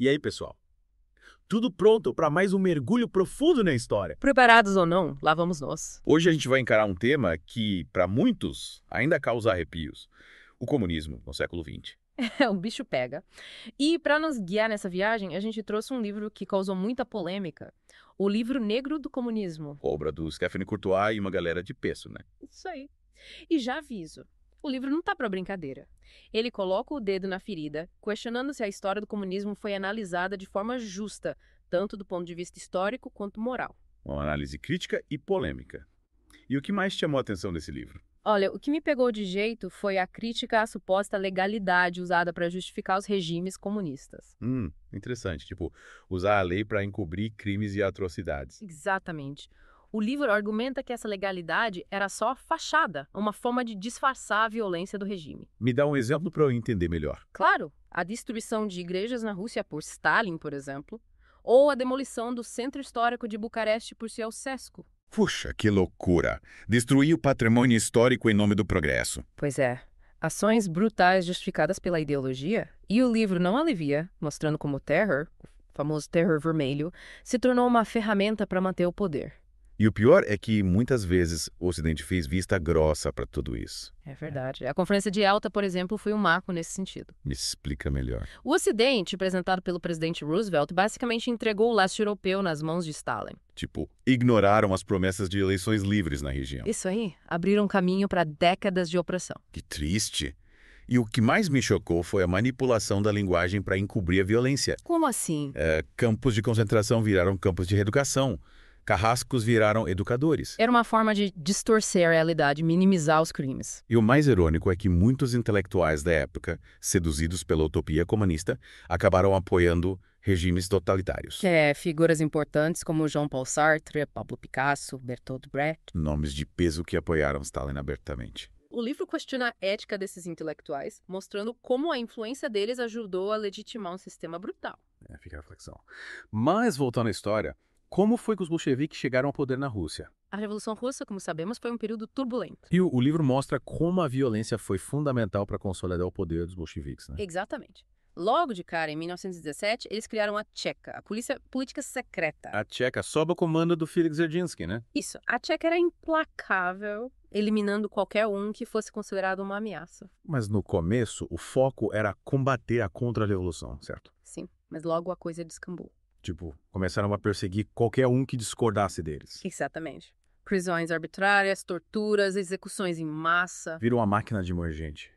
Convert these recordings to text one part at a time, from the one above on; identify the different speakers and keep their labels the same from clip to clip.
Speaker 1: E aí, pessoal? Tudo pronto para mais um mergulho profundo na história?
Speaker 2: Preparados ou não, lá vamos nós.
Speaker 1: Hoje a gente vai encarar um tema que, para muitos, ainda causa arrepios. O comunismo no século XX.
Speaker 2: O bicho pega. E para nos guiar nessa viagem, a gente trouxe um livro que causou muita polêmica. O Livro Negro do Comunismo.
Speaker 1: Obra do Stéphane Courtois e uma galera de peso, né?
Speaker 2: Isso aí. E já aviso, o livro não tá para brincadeira. Ele coloca o dedo na ferida, questionando se a história do comunismo foi analisada de forma justa, tanto do ponto de vista histórico quanto moral.
Speaker 1: Uma análise crítica e polêmica. E o que mais chamou a atenção desse livro?
Speaker 2: Olha, o que me pegou de jeito foi a crítica à suposta legalidade usada para justificar os regimes comunistas.
Speaker 1: Interessante. Tipo, usar a lei para encobrir crimes e atrocidades.
Speaker 2: Exatamente. O livro argumenta que essa legalidade era só fachada, uma forma de disfarçar a violência do regime.
Speaker 1: Me dá um exemplo para eu entender melhor.
Speaker 2: Claro, a destruição de igrejas na Rússia por Stalin, por exemplo, ou a demolição do Centro Histórico de Bucareste por Ceausescu.
Speaker 3: Puxa, que loucura! Destruir o patrimônio histórico em nome do progresso.
Speaker 2: Pois é, ações brutais justificadas pela ideologia, e o livro não alivia, mostrando como o terror, o famoso terror vermelho, se tornou uma ferramenta para manter o poder.
Speaker 3: E o pior é que, muitas vezes, o Ocidente fez vista grossa para tudo isso.
Speaker 2: É verdade. A Conferência de Yalta, por exemplo, foi um marco nesse sentido.
Speaker 3: Me explica melhor.
Speaker 2: O Ocidente, representado pelo presidente Roosevelt, basicamente entregou o leste europeu nas mãos de Stalin.
Speaker 3: Tipo, ignoraram as promessas de eleições livres na região.
Speaker 2: Isso aí, abriram caminho para décadas de opressão.
Speaker 3: Que triste. E o que mais me chocou foi a manipulação da linguagem para encobrir a violência.
Speaker 2: Como assim?
Speaker 3: Campos de concentração viraram campos de reeducação. Carrascos viraram educadores.
Speaker 2: Era uma forma de distorcer a realidade, minimizar os crimes.
Speaker 3: E o mais irônico é que muitos intelectuais da época, seduzidos pela utopia comunista, acabaram apoiando regimes totalitários.
Speaker 2: Figuras importantes como Jean-Paul Sartre, Pablo Picasso, Bertolt Brecht.
Speaker 3: Nomes de peso que apoiaram Stalin abertamente.
Speaker 2: O livro questiona a ética desses intelectuais, mostrando como a influência deles ajudou a legitimar um sistema brutal.
Speaker 1: Fica a reflexão. Mas, voltando à história, como foi que os bolcheviques chegaram ao poder na Rússia?
Speaker 2: A Revolução Russa, como sabemos, foi um período turbulento.
Speaker 1: E o livro mostra como a violência foi fundamental para consolidar o poder dos bolcheviques, né?
Speaker 2: Exatamente. Logo de cara, em 1917, eles criaram a Tcheca, a polícia política secreta.
Speaker 1: A Tcheca sob o comando do Felix Dzerzhinsky, né?
Speaker 2: Isso, a Tcheca era implacável, eliminando qualquer um que fosse considerado uma ameaça.
Speaker 1: Mas no começo, o foco era combater a contra-revolução, certo?
Speaker 2: Sim, mas logo a coisa descambou.
Speaker 1: Tipo, começaram a perseguir qualquer um que discordasse deles.
Speaker 2: Exatamente. Prisões arbitrárias, torturas, execuções em massa.
Speaker 1: Virou uma máquina de morrer gente.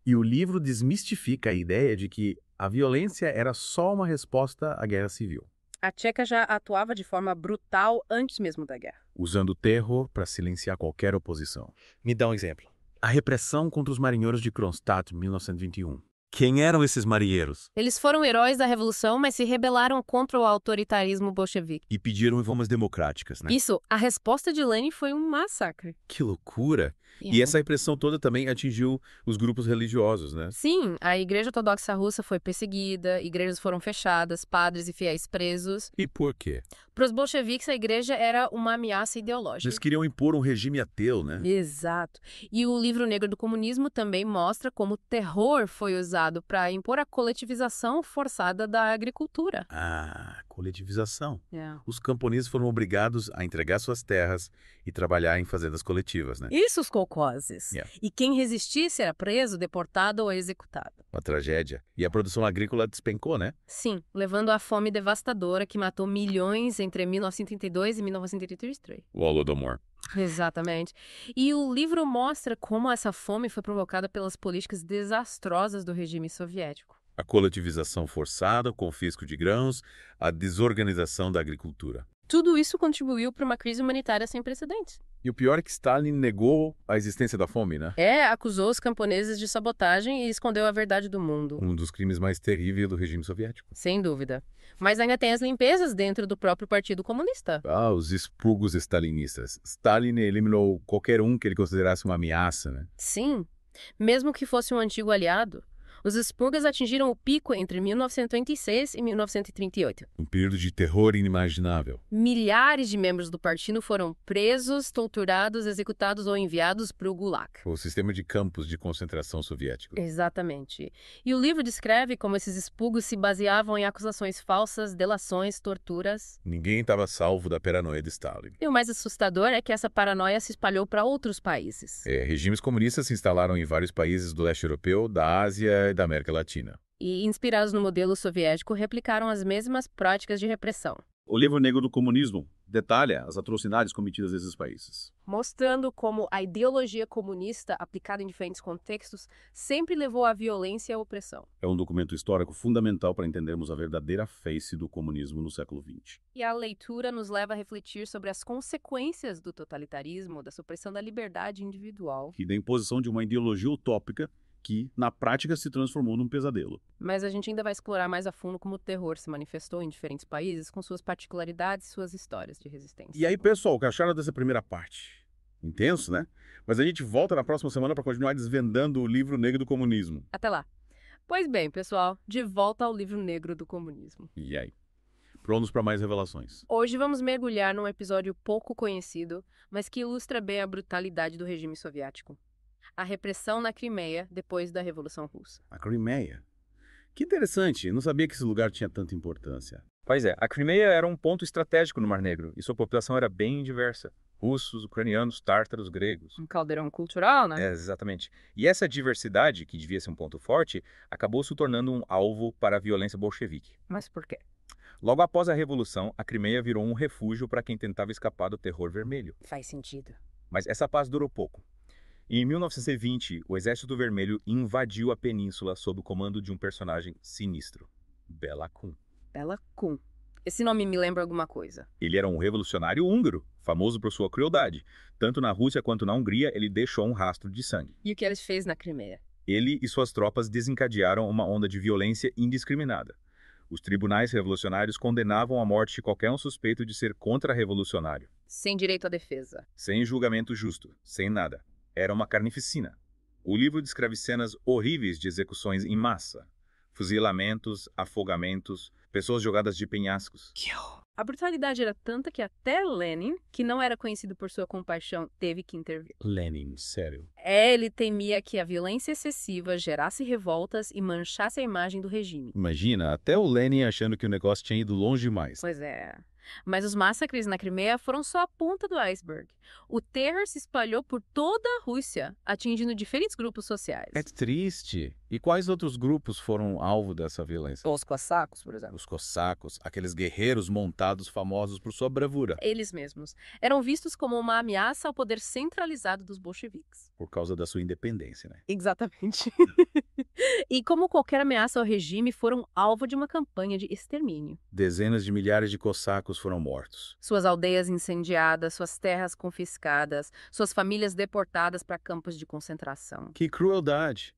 Speaker 1: E o livro desmistifica a ideia de que a violência era só uma resposta à guerra civil,
Speaker 2: A Tcheca já atuava de forma brutal antes mesmo da guerra.
Speaker 1: usando o terror para silenciar qualquer oposição.
Speaker 4: Me dá um exemplo.
Speaker 1: A repressão contra os marinheiros de Kronstadt, 1921. Quem eram esses marinheiros?
Speaker 2: Eles foram heróis da Revolução, mas se rebelaram contra o autoritarismo bolchevique.
Speaker 3: E pediram reformas democráticas, né?
Speaker 2: Isso, a resposta de Lenin foi um massacre.
Speaker 1: Que loucura! E essa repressão toda também atingiu os grupos religiosos, né?
Speaker 2: Sim, a Igreja Ortodoxa Russa foi perseguida, igrejas foram fechadas, padres e fiéis presos.
Speaker 1: E por quê?
Speaker 2: Para os bolcheviques, a igreja era uma ameaça ideológica.
Speaker 3: Eles queriam impor um regime ateu, né?
Speaker 2: Exato. E o Livro Negro do Comunismo também mostra como o terror foi usado para impor a coletivização forçada da agricultura.
Speaker 3: Ah, coletivização.
Speaker 2: É.
Speaker 3: Os camponeses foram obrigados a entregar suas terras e trabalhar em fazendas coletivas, né?
Speaker 2: Isso os colcoses.
Speaker 3: Yeah.
Speaker 2: E quem resistisse era preso, deportado ou executado.
Speaker 3: Uma tragédia. E a produção agrícola despencou, né?
Speaker 2: Sim, levando à fome devastadora que matou milhões entre 1932 e 1933.
Speaker 3: O Holodomor.
Speaker 2: Exatamente. E o livro mostra como essa fome foi provocada pelas políticas desastrosas do regime soviético.
Speaker 3: A coletivização forçada, o confisco de grãos, a desorganização da agricultura.
Speaker 2: Tudo isso contribuiu para uma crise humanitária sem precedentes.
Speaker 1: E o pior é que Stalin negou a existência da fome, né?
Speaker 2: Acusou os camponeses de sabotagem e escondeu a verdade do mundo.
Speaker 3: Um dos crimes mais terríveis do regime soviético.
Speaker 2: Sem dúvida. Mas ainda tem as limpezas dentro do próprio Partido Comunista.
Speaker 3: Ah, os expurgos stalinistas. Stalin eliminou qualquer um que ele considerasse uma ameaça, né?
Speaker 2: Sim. Mesmo que fosse um antigo aliado, Os expurgas atingiram o pico entre 1936 e 1938.
Speaker 3: Um período de terror inimaginável.
Speaker 2: Milhares de membros do partido foram presos, torturados, executados ou enviados para o Gulag.
Speaker 3: O sistema de campos de concentração soviético.
Speaker 2: Exatamente. E o livro descreve como esses expurgos se baseavam em acusações falsas, delações, torturas.
Speaker 3: Ninguém estava salvo da paranoia de Stalin.
Speaker 2: E o mais assustador é que essa paranoia se espalhou para outros países.
Speaker 3: Regimes comunistas se instalaram em vários países do leste europeu, da Ásia e da América Latina.
Speaker 2: E, inspirados no modelo soviético, replicaram as mesmas práticas de repressão.
Speaker 4: O livro negro do comunismo detalha as atrocidades cometidas nesses países,
Speaker 2: Mostrando como a ideologia comunista, aplicada em diferentes contextos, sempre levou à violência e à opressão.
Speaker 4: É um documento histórico fundamental para entendermos a verdadeira face do comunismo no século XX.
Speaker 2: E a leitura nos leva a refletir sobre as consequências do totalitarismo, da supressão da liberdade individual.
Speaker 4: E da imposição de uma ideologia utópica que, na prática, se transformou num pesadelo.
Speaker 2: Mas a gente ainda vai explorar mais a fundo como o terror se manifestou em diferentes países, com suas particularidades e suas histórias de resistência.
Speaker 4: E aí, pessoal, o que acharam dessa primeira parte? Intenso, né? Mas a gente volta na próxima semana para continuar desvendando o livro negro do comunismo.
Speaker 2: Até lá. Pois bem, pessoal, de volta ao livro negro do comunismo.
Speaker 4: E aí? Prontos para mais revelações.
Speaker 2: Hoje vamos mergulhar num episódio pouco conhecido, mas que ilustra bem a brutalidade do regime soviético. A repressão na Crimeia depois da Revolução Russa.
Speaker 4: A Crimeia. Que interessante, não sabia que esse lugar tinha tanta importância.
Speaker 5: Pois é, a Crimeia era um ponto estratégico no Mar Negro e sua população era bem diversa. Russos, ucranianos, tártaros, gregos.
Speaker 2: Um caldeirão cultural, né?
Speaker 5: Exatamente. E essa diversidade, que devia ser um ponto forte, acabou se tornando um alvo para a violência bolchevique.
Speaker 2: Mas por quê?
Speaker 5: Logo após a Revolução, a Crimeia virou um refúgio para quem tentava escapar do terror vermelho.
Speaker 2: Faz sentido.
Speaker 5: Mas essa paz durou pouco. Em 1920, o Exército Vermelho invadiu a península sob o comando de um personagem sinistro, Bela Kun.
Speaker 2: Bela Kun. Esse nome me lembra alguma coisa.
Speaker 5: Ele era um revolucionário húngaro, famoso por sua crueldade. Tanto na Rússia quanto na Hungria, ele deixou um rastro de sangue.
Speaker 2: E o que ele fez na Crimeia?
Speaker 5: Ele e suas tropas desencadearam uma onda de violência indiscriminada. Os tribunais revolucionários condenavam à morte qualquer um suspeito de ser contra-revolucionário.
Speaker 2: Sem direito à defesa.
Speaker 5: Sem julgamento justo, sem nada. Era uma carnificina. O livro descreve cenas horríveis de execuções em massa. Fuzilamentos, afogamentos, pessoas jogadas de penhascos.
Speaker 2: A brutalidade era tanta que até Lenin, que não era conhecido por sua compaixão, teve que intervir.
Speaker 4: Lenin, sério.
Speaker 2: Ele temia que a violência excessiva gerasse revoltas e manchasse a imagem do regime.
Speaker 4: Imagina, até o Lenin achando que o negócio tinha ido longe demais.
Speaker 2: Pois é. Mas os massacres na Crimeia foram só a ponta do iceberg. O terror se espalhou por toda a Rússia, atingindo diferentes grupos sociais.
Speaker 4: É triste. E quais outros grupos foram alvo dessa violência?
Speaker 2: Os cossacos, por exemplo.
Speaker 4: Os cossacos, aqueles guerreiros montados famosos por sua bravura.
Speaker 2: Eles mesmos eram vistos como uma ameaça ao poder centralizado dos bolcheviques.
Speaker 4: Por causa da sua independência, né?
Speaker 2: Exatamente. E como qualquer ameaça ao regime, foram alvo de uma campanha de extermínio.
Speaker 4: Dezenas de milhares de cossacos foram mortos.
Speaker 2: Suas aldeias incendiadas, suas terras confiscadas, suas famílias deportadas para campos de concentração.
Speaker 4: Que crueldade!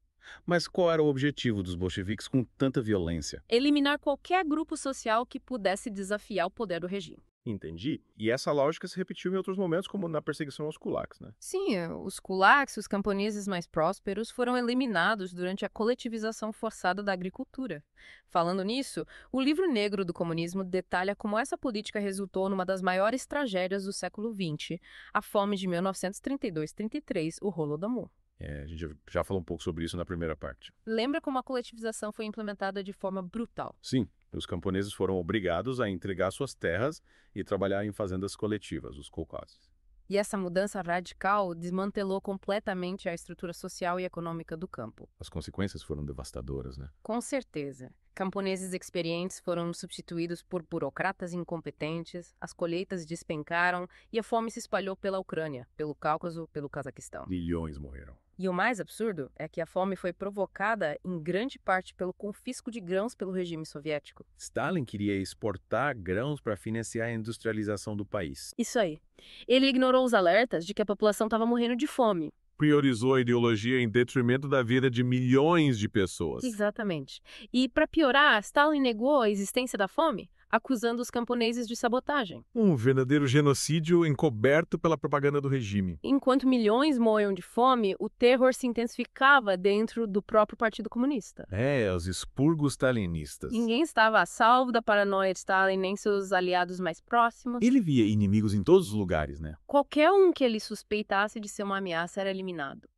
Speaker 4: Mas qual era o objetivo dos bolcheviques com tanta violência?
Speaker 2: Eliminar qualquer grupo social que pudesse desafiar o poder do regime.
Speaker 6: Entendi. E essa lógica se repetiu em outros momentos, como na perseguição aos kulaks, né?
Speaker 2: Sim, os kulaks, os camponeses mais prósperos, foram eliminados durante a coletivização forçada da agricultura. Falando nisso, o livro negro do comunismo detalha como essa política resultou numa das maiores tragédias do século XX, a fome de 1932-33, o Holodomor.
Speaker 4: A gente já falou um pouco sobre isso na primeira parte.
Speaker 2: Lembra como a coletivização foi implementada de forma brutal?
Speaker 4: Sim, os camponeses foram obrigados a entregar suas terras e trabalhar em fazendas coletivas, os kolkhozes.
Speaker 2: E essa mudança radical desmantelou completamente a estrutura social e econômica do campo.
Speaker 4: As consequências foram devastadoras, né?
Speaker 2: Com certeza. Camponeses experientes foram substituídos por burocratas incompetentes, as colheitas despencaram e a fome se espalhou pela Ucrânia, pelo Cáucaso, pelo Cazaquistão.
Speaker 4: Milhões morreram.
Speaker 2: E o mais absurdo é que a fome foi provocada em grande parte pelo confisco de grãos pelo regime soviético.
Speaker 4: Stalin queria exportar grãos para financiar a industrialização do país.
Speaker 2: Isso aí. Ele ignorou os alertas de que a população estava morrendo de fome.
Speaker 6: Priorizou a ideologia em detrimento da vida de milhões de pessoas.
Speaker 2: Exatamente. E, para piorar, Stalin negou a existência da fome, acusando os camponeses de sabotagem.
Speaker 7: Um verdadeiro genocídio encoberto pela propaganda do regime.
Speaker 2: Enquanto milhões morriam de fome, o terror se intensificava dentro do próprio Partido Comunista.
Speaker 7: Os expurgos stalinistas.
Speaker 2: Ninguém estava a salvo da paranoia de Stalin, nem seus aliados mais próximos.
Speaker 7: Ele via inimigos em todos os lugares, né?
Speaker 2: Qualquer um que ele suspeitasse de ser uma ameaça era eliminado.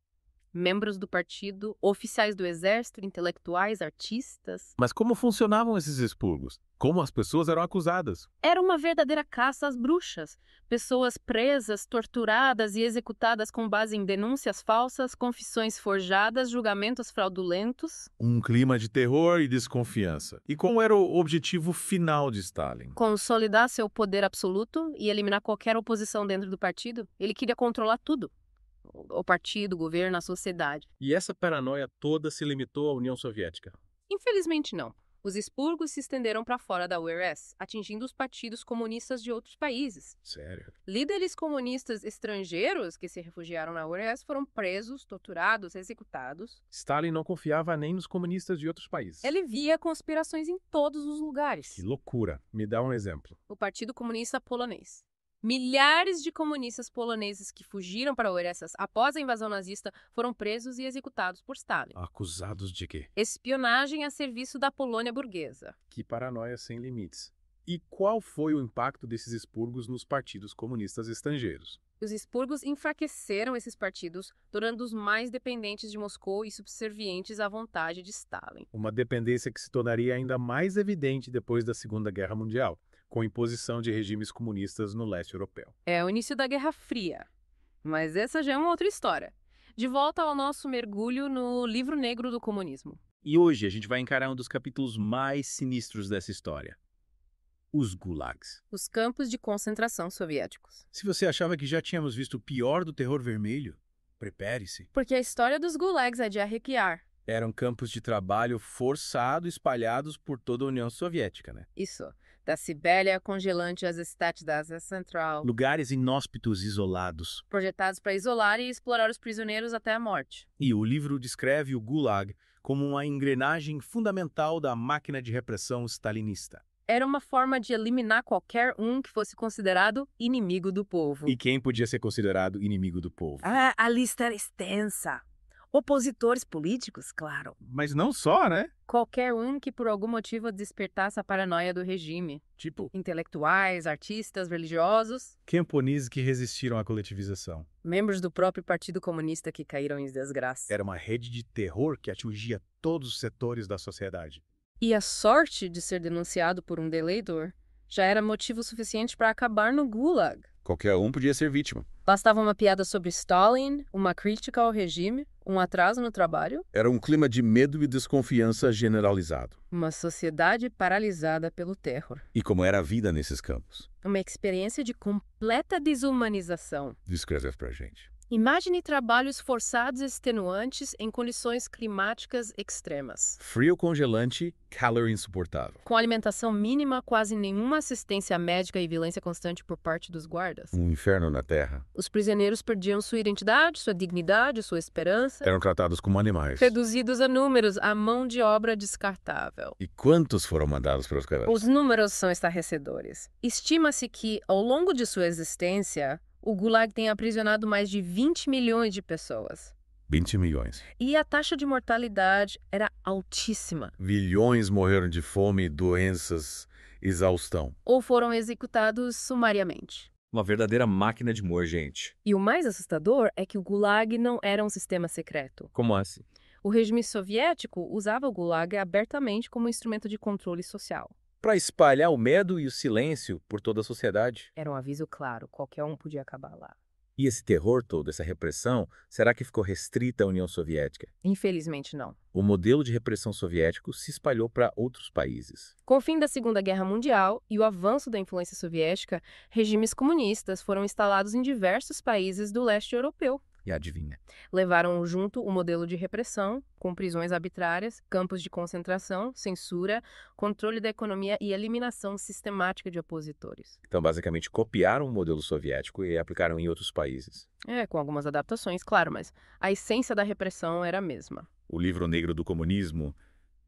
Speaker 2: Membros do partido, oficiais do exército, intelectuais, artistas.
Speaker 7: Mas como funcionavam esses expurgos? Como as pessoas eram acusadas?
Speaker 2: Era uma verdadeira caça às bruxas. Pessoas presas, torturadas e executadas com base em denúncias falsas, confissões forjadas, julgamentos fraudulentos.
Speaker 7: Um clima de terror e desconfiança. E qual era o objetivo final de Stalin?
Speaker 2: Consolidar seu poder absoluto e eliminar qualquer oposição dentro do partido. Ele queria controlar tudo. O partido, o governo, a sociedade.
Speaker 6: E essa paranoia toda se limitou à União Soviética?
Speaker 2: Infelizmente não. Os expurgos se estenderam para fora da URSS, atingindo os partidos comunistas de outros países.
Speaker 6: Sério?
Speaker 2: Líderes comunistas estrangeiros que se refugiaram na URSS foram presos, torturados, executados.
Speaker 6: Stalin não confiava nem nos comunistas de outros países.
Speaker 2: Ele via conspirações em todos os lugares.
Speaker 6: Que loucura. Me dá um exemplo.
Speaker 2: O Partido Comunista Polonês. Milhares de comunistas poloneses que fugiram para a URSS após a invasão nazista foram presos e executados por Stalin.
Speaker 6: Acusados de quê?
Speaker 2: Espionagem a serviço da Polônia burguesa.
Speaker 6: Que paranoia sem limites. E qual foi o impacto desses expurgos nos partidos comunistas estrangeiros?
Speaker 2: Os expurgos enfraqueceram esses partidos, tornando-os mais dependentes de Moscou e subservientes à vontade de Stalin.
Speaker 6: Uma dependência que se tornaria ainda mais evidente depois da Segunda Guerra Mundial, com a imposição de regimes comunistas no leste europeu.
Speaker 2: É o início da Guerra Fria. Mas essa já é uma outra história. De volta ao nosso mergulho no Livro Negro do Comunismo.
Speaker 3: E hoje a gente vai encarar um dos capítulos mais sinistros dessa história. Os gulags.
Speaker 2: Os campos de concentração soviéticos.
Speaker 3: Se você achava que já tínhamos visto o pior do terror vermelho, prepare-se.
Speaker 2: Porque a história dos gulags é de arrepiar.
Speaker 3: Eram campos de trabalho forçado espalhados por toda a União Soviética, né?
Speaker 2: Isso. Da Sibéria congelante às estates da Ásia Central.
Speaker 3: Lugares inóspitos isolados.
Speaker 2: Projetados para isolar e explorar os prisioneiros até a morte.
Speaker 3: E o livro descreve o Gulag como uma engrenagem fundamental da máquina de repressão stalinista.
Speaker 2: Era uma forma de eliminar qualquer um que fosse considerado inimigo do povo.
Speaker 3: E quem podia ser considerado inimigo do povo?
Speaker 2: A lista era extensa. Opositores políticos, claro.
Speaker 6: Mas não só, né?
Speaker 2: Qualquer um que por algum motivo despertasse a paranoia do regime.
Speaker 6: Tipo,
Speaker 2: Intelectuais, artistas, religiosos.
Speaker 6: camponeses que resistiram à coletivização.
Speaker 2: Membros do próprio Partido Comunista que caíram em desgraça.
Speaker 6: Era uma rede de terror que atingia todos os setores da sociedade.
Speaker 2: E a sorte de ser denunciado por um deleitor já era motivo suficiente para acabar no Gulag.
Speaker 3: Qualquer um podia ser vítima.
Speaker 2: Bastava uma piada sobre Stalin, uma crítica ao regime, um atraso no trabalho.
Speaker 3: Era um clima de medo e desconfiança generalizado.
Speaker 2: Uma sociedade paralisada pelo terror.
Speaker 3: E como era a vida nesses campos?
Speaker 2: Uma experiência de completa desumanização.
Speaker 3: Descreve pra gente.
Speaker 2: Imagine trabalhos forçados e extenuantes em condições climáticas extremas.
Speaker 3: Frio congelante, calor insuportável.
Speaker 2: Com alimentação mínima, quase nenhuma assistência médica e violência constante por parte dos guardas.
Speaker 3: Um inferno na Terra.
Speaker 2: Os prisioneiros perdiam sua identidade, sua dignidade, sua esperança.
Speaker 3: Eram tratados como animais.
Speaker 2: Reduzidos a números, a mão de obra descartável.
Speaker 3: E quantos foram mandados para os cavernas?
Speaker 2: Os números são estarrecedores. Estima-se que, ao longo de sua existência, o Gulag tem aprisionado mais de 20 milhões de pessoas.
Speaker 3: 20 milhões.
Speaker 2: E a taxa de mortalidade era altíssima.
Speaker 3: Bilhões morreram de fome, doenças, exaustão.
Speaker 2: Ou foram executados sumariamente.
Speaker 8: Uma verdadeira máquina de morrer, gente.
Speaker 2: E o mais assustador é que o Gulag não era um sistema secreto.
Speaker 8: Como assim?
Speaker 2: O regime soviético usava o Gulag abertamente como instrumento de controle social.
Speaker 8: Para espalhar o medo e o silêncio por toda a sociedade.
Speaker 2: Era um aviso claro, qualquer um podia acabar lá.
Speaker 8: E esse terror todo, essa repressão, será que ficou restrita à União Soviética?
Speaker 2: Infelizmente não.
Speaker 8: O modelo de repressão soviético se espalhou para outros países.
Speaker 2: Com o fim da Segunda Guerra Mundial e o avanço da influência soviética, regimes comunistas foram instalados em diversos países do leste europeu.
Speaker 8: E adivinha?
Speaker 2: Levaram junto o modelo de repressão, com prisões arbitrárias, campos de concentração, censura, controle da economia e eliminação sistemática de opositores.
Speaker 8: Então, basicamente, copiaram o modelo soviético e aplicaram em outros países.
Speaker 2: Com algumas adaptações, claro, mas a essência da repressão era a mesma.
Speaker 3: O livro negro do comunismo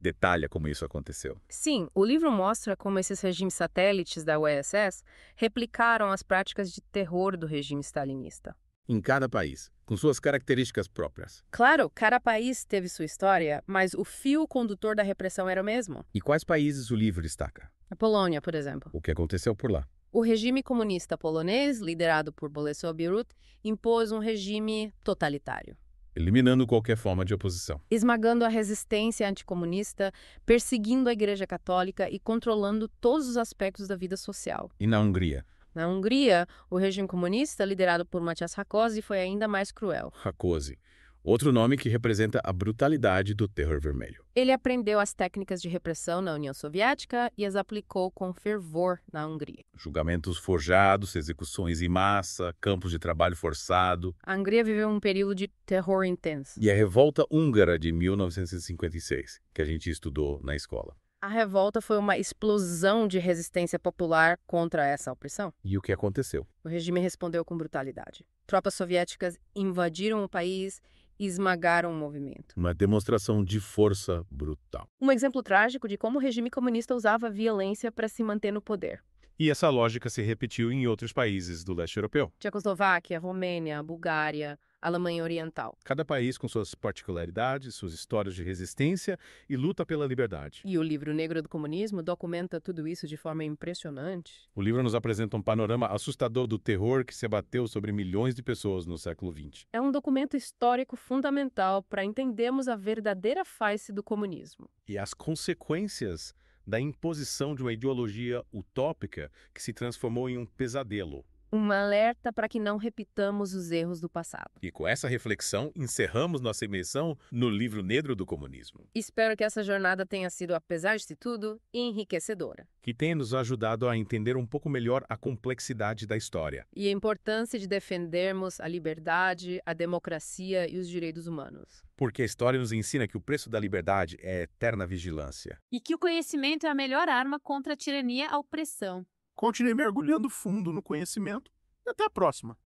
Speaker 3: Detalha como isso aconteceu.
Speaker 2: Sim, o livro mostra como esses regimes satélites da URSS replicaram as práticas de terror do regime stalinista.
Speaker 3: Em cada país, com suas características próprias.
Speaker 2: Claro, cada país teve sua história, mas o fio condutor da repressão era o mesmo.
Speaker 3: E quais países o livro destaca?
Speaker 2: A Polônia, por exemplo.
Speaker 3: O que aconteceu por lá?
Speaker 2: O regime comunista polonês, liderado por Bolesław Bierut, impôs um regime totalitário,
Speaker 3: Eliminando qualquer forma de oposição.
Speaker 2: esmagando a resistência anticomunista, perseguindo a Igreja Católica e controlando todos os aspectos da vida social.
Speaker 3: E na Hungria?
Speaker 2: Na Hungria, o regime comunista, liderado por Matyas Rákosi, foi ainda mais cruel.
Speaker 3: Rákosi. Outro nome que representa a brutalidade do terror vermelho.
Speaker 2: Ele aprendeu as técnicas de repressão na União Soviética e as aplicou com fervor na Hungria.
Speaker 3: Julgamentos forjados, execuções em massa, campos de trabalho forçado.
Speaker 2: A Hungria viveu um período de terror intenso.
Speaker 3: E a Revolta Húngara de 1956, que a gente estudou na escola.
Speaker 2: A revolta foi uma explosão de resistência popular contra essa opressão.
Speaker 3: E o que aconteceu?
Speaker 2: O regime respondeu com brutalidade. Tropas soviéticas invadiram o país e esmagaram o movimento.
Speaker 3: Uma demonstração de força brutal.
Speaker 2: Um exemplo trágico de como o regime comunista usava a violência para se manter no poder.
Speaker 6: E essa lógica se repetiu em outros países do leste europeu.
Speaker 2: Tchecoslováquia, Romênia, Bulgária, Alemanha Oriental.
Speaker 6: Cada país com suas particularidades, suas histórias de resistência e luta pela liberdade.
Speaker 2: E o livro Negro do Comunismo documenta tudo isso de forma impressionante.
Speaker 6: O livro nos apresenta um panorama assustador do terror que se abateu sobre milhões de pessoas no século XX.
Speaker 2: É um documento histórico fundamental para entendermos a verdadeira face do comunismo.
Speaker 6: E as consequências da imposição de uma ideologia utópica que se transformou em um pesadelo.
Speaker 2: Um alerta para que não repitamos os erros do passado.
Speaker 6: E com essa reflexão, encerramos nossa imersão no livro Negro do Comunismo,
Speaker 2: Espero que essa jornada tenha sido, apesar de tudo, enriquecedora.
Speaker 6: que tem nos ajudado a entender um pouco melhor a complexidade da história.
Speaker 2: E a importância de defendermos a liberdade, a democracia e os direitos humanos.
Speaker 6: Porque a história nos ensina que o preço da liberdade é a eterna vigilância.
Speaker 9: E que o conhecimento é a melhor arma contra a tirania e a opressão.
Speaker 7: Continue mergulhando fundo no conhecimento e até a próxima.